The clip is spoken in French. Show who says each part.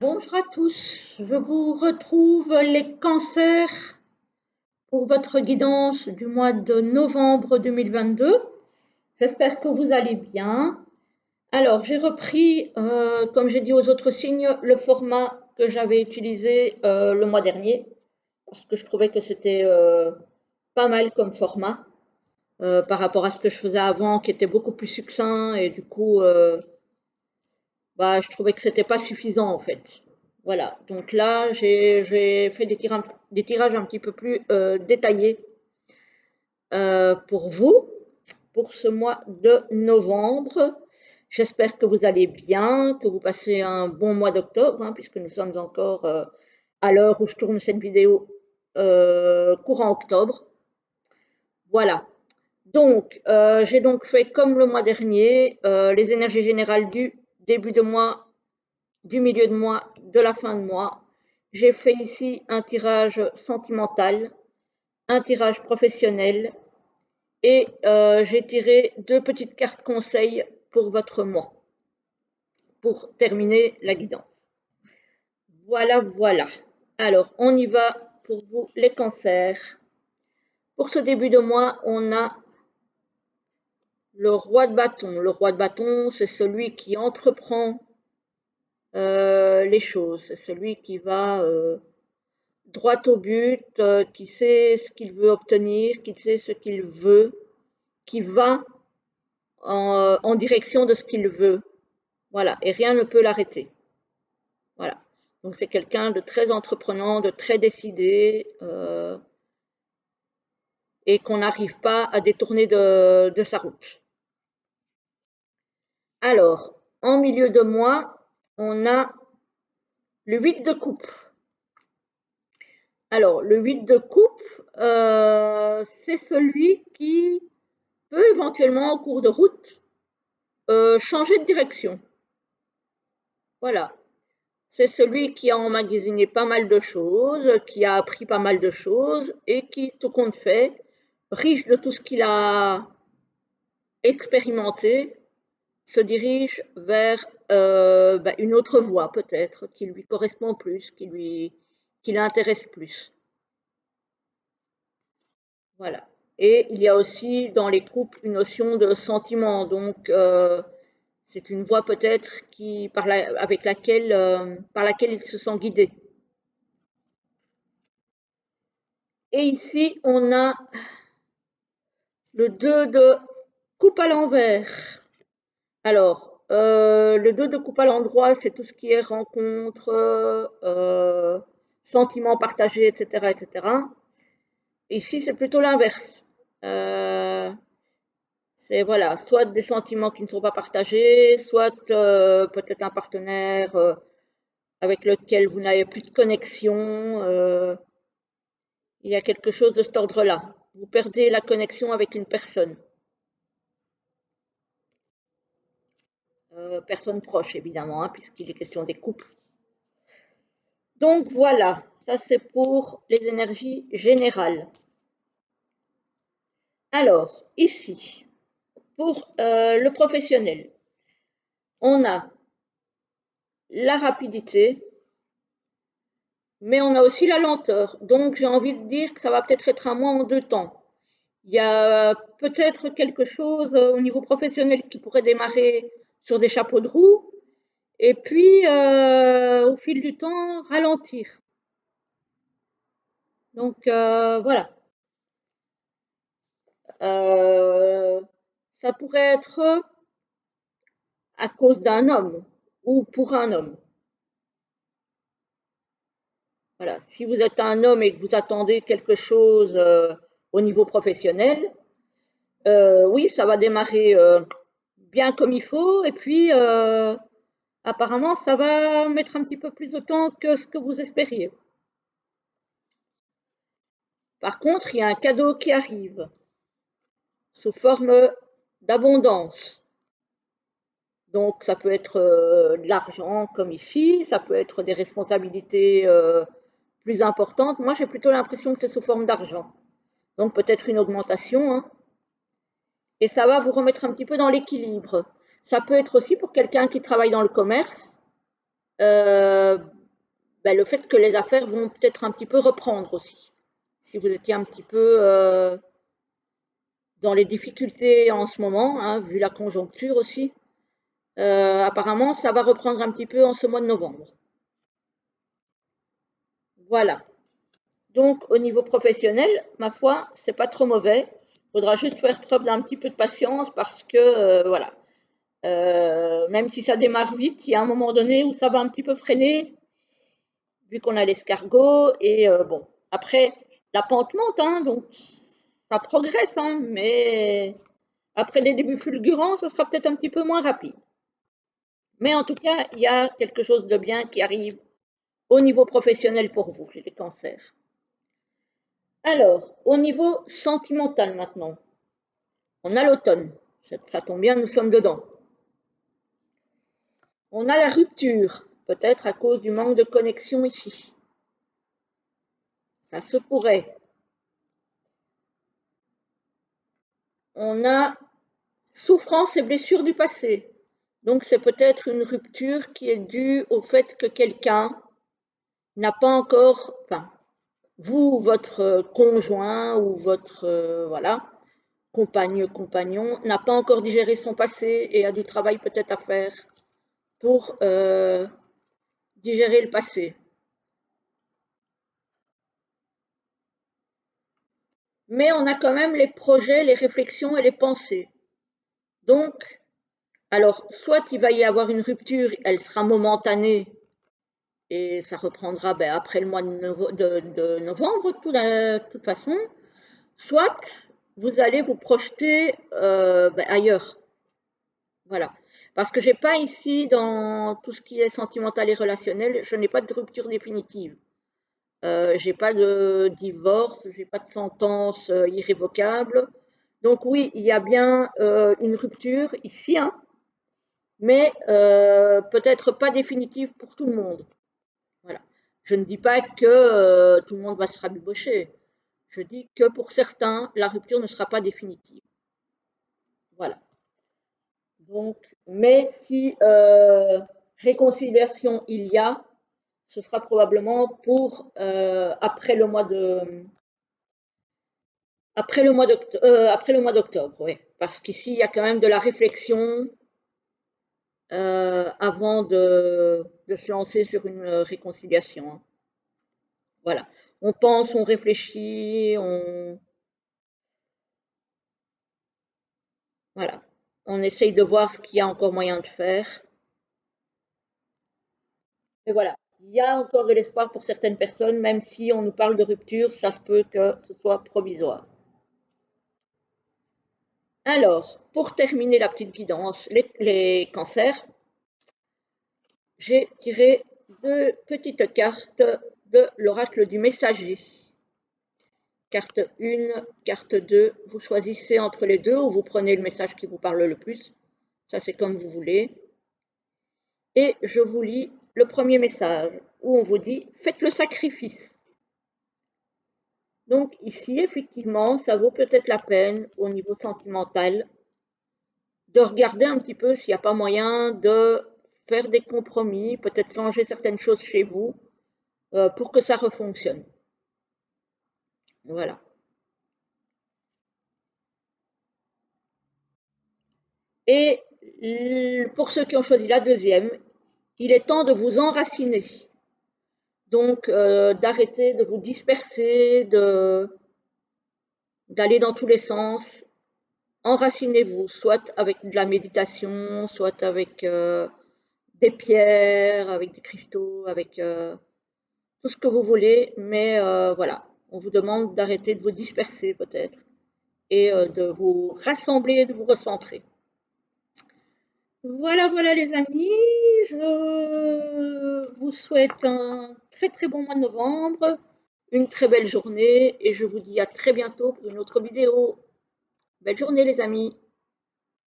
Speaker 1: Bonjour à tous, je vous retrouve les cancers pour votre guidance du mois de novembre 2022. J'espère que vous allez bien. Alors, j'ai repris, comme j'ai dit aux autres signes, le format que j'avais utilisé le mois dernier, parce que je trouvais que c'était pas mal comme format par rapport à ce que je faisais avant, qui était beaucoup plus succinct, et du coup, je trouvais que c'était pas suffisant en fait. Voilà, donc là, j'ai fait des tirages un petit peu plus détaillés pour vous, pour ce mois de novembre. J'espère que vous allez bien, que vous passez un bon mois d'octobre, hein, puisque nous sommes encore à l'heure où je tourne cette vidéo courant octobre. Voilà. Donc, j'ai donc fait comme le mois dernier, les énergies générales du début de mois, du milieu de mois, de la fin de mois. J'ai fait ici un tirage sentimental, un tirage professionnel et j'ai tiré deux petites cartes conseils pour votre mois, pour terminer la guidance. Voilà, voilà. Alors, on y va pour vous les cancers. Pour ce début de mois, on a le roi de bâton. Le roi de bâton, c'est celui qui entreprend les choses, c'est celui qui va droit au but, qui sait ce qu'il veut obtenir, qui sait ce qu'il veut, qui va en direction de ce qu'il veut. Voilà, et rien ne peut l'arrêter. Voilà. Donc c'est quelqu'un de très entreprenant, de très décidé, et qu'on n'arrive pas à détourner de sa route. Alors, en milieu de mois, on a le 8 de coupe. Alors, le 8 de coupe, c'est celui qui peut éventuellement, en cours de route, changer de direction. Voilà. C'est celui qui a emmagasiné pas mal de choses, qui a appris pas mal de choses et qui, tout compte fait, riche de tout ce qu'il a expérimenté, se dirige vers une autre voie peut-être, qui lui correspond plus, qui l'intéresse plus. Voilà. Et il y a aussi dans les couples une notion de sentiment, donc c'est une voie peut-être par laquelle il se sent guidé. Et ici, on a le 2 de coupe à l'envers. Alors, le 2 de coupe à l'endroit, c'est tout ce qui est rencontre, sentiments partagés, etc., etc. Ici, c'est plutôt l'inverse. C'est voilà, soit des sentiments qui ne sont pas partagés, soit peut-être un partenaire avec lequel vous n'avez plus de connexion. Il y a quelque chose de cet ordre-là. Vous perdez la connexion avec une personne. Personne proche, évidemment, hein, puisqu'il est question des couples. Donc voilà, ça c'est pour les énergies générales. Alors, ici, pour le professionnel, on a la rapidité, mais on a aussi la lenteur. Donc, j'ai envie de dire que ça va peut-être être un mois en deux temps. Il y a peut-être quelque chose au niveau professionnel qui pourrait démarrer sur des chapeaux de roue, et puis au fil du temps, ralentir. Donc, voilà. Ça pourrait être à cause d'un homme ou pour un homme. Voilà. Si vous êtes un homme et que vous attendez quelque chose au niveau professionnel, oui, ça va démarrer bien comme il faut et puis apparemment, ça va mettre un petit peu plus de temps que ce que vous espériez. Par contre, il y a un cadeau qui arrive sous forme d'abondance. Donc, ça peut être de l'argent comme ici, ça peut être des responsabilités plus importantes. Moi, j'ai plutôt l'impression que c'est sous forme d'argent. Donc, peut-être une augmentation, hein. Et ça va vous remettre un petit peu dans l'équilibre. Ça peut être aussi pour quelqu'un qui travaille dans le commerce. ben, le fait que les affaires vont peut-être un petit peu reprendre aussi. Si vous étiez un petit peu dans les difficultés en ce moment, hein, vu la conjoncture aussi, apparemment, ça va reprendre un petit peu en ce mois de novembre. Voilà. Donc, au niveau professionnel, ma foi, c'est pas trop mauvais. Il faudra juste faire preuve d'un petit peu de patience parce que, voilà, même si ça démarre vite, il y a un moment donné où ça va un petit peu freiner, vu qu'on a l'escargot. Et bon, après, la pente monte, hein, donc ça progresse, hein, mais après des débuts fulgurants, ce sera peut-être un petit peu moins rapide. Mais en tout cas, il y a quelque chose de bien qui arrive au niveau professionnel pour vous, les cancers. Alors, au niveau sentimental maintenant, on a l'automne. Ça tombe bien, nous sommes dedans. On a la rupture, peut-être à cause du manque de connexion ici. Ça se pourrait. On a souffrance et blessures du passé. Donc c'est peut-être une rupture qui est due au fait que quelqu'un n'a pas encore, enfin, vous, votre conjoint ou votre voilà, compagnon n'a pas encore digéré son passé et a du travail peut-être à faire pour digérer le passé. Mais on a quand même les projets, les réflexions et les pensées. Donc, alors, soit il va y avoir une rupture, elle sera momentanée et ça reprendra ben, après le mois de novembre, de toute façon, soit vous allez vous projeter ben, ailleurs. Voilà. Parce que j'ai pas ici, dans tout ce qui est sentimental et relationnel, je n'ai pas de rupture définitive. J'ai pas de divorce, j'ai pas de sentence irrévocable. Donc oui, il y a bien une rupture ici, hein, mais peut-être pas définitive pour tout le monde. Voilà. Je ne dis pas que tout le monde va se rabibocher. Je dis que pour certains, la rupture ne sera pas définitive. Voilà. Donc, mais si réconciliation il y a, ce sera probablement pour après le mois d'octobre, oui. Parce qu'ici, il y a quand même de la réflexion avant de se lancer sur une réconciliation, hein. Voilà. On pense, on réfléchit, voilà. On essaye de voir ce qu'il y a encore moyen de faire. Et voilà. Il y a encore de l'espoir pour certaines personnes, même si on nous parle de rupture, ça se peut que ce soit provisoire. Alors, pour terminer la petite guidance, les cancers, j'ai tiré deux petites cartes de l'oracle du messager. Carte 1, carte 2, vous choisissez entre les deux ou vous prenez le message qui vous parle le plus. Ça, c'est comme vous voulez. Et je vous lis le premier message où on vous dit « Faites le sacrifice ». Donc ici, effectivement, ça vaut peut-être la peine au niveau sentimental de regarder un petit peu s'il n'y a pas moyen de faire des compromis, peut-être changer certaines choses chez vous pour que ça refonctionne. Voilà. Et pour ceux qui ont choisi la deuxième, il est temps de vous enraciner. Donc, d'arrêter de vous disperser, d'aller dans tous les sens. Enracinez-vous, soit avec de la méditation, soit avec des pierres, avec des cristaux, avec tout ce que vous voulez. Mais voilà, on vous demande d'arrêter de vous disperser peut-être et de vous rassembler et de vous recentrer. Voilà, voilà les amis, je vous souhaite un très très bon mois de novembre, une très belle journée et je vous dis à très bientôt pour une autre vidéo. Belle journée les amis.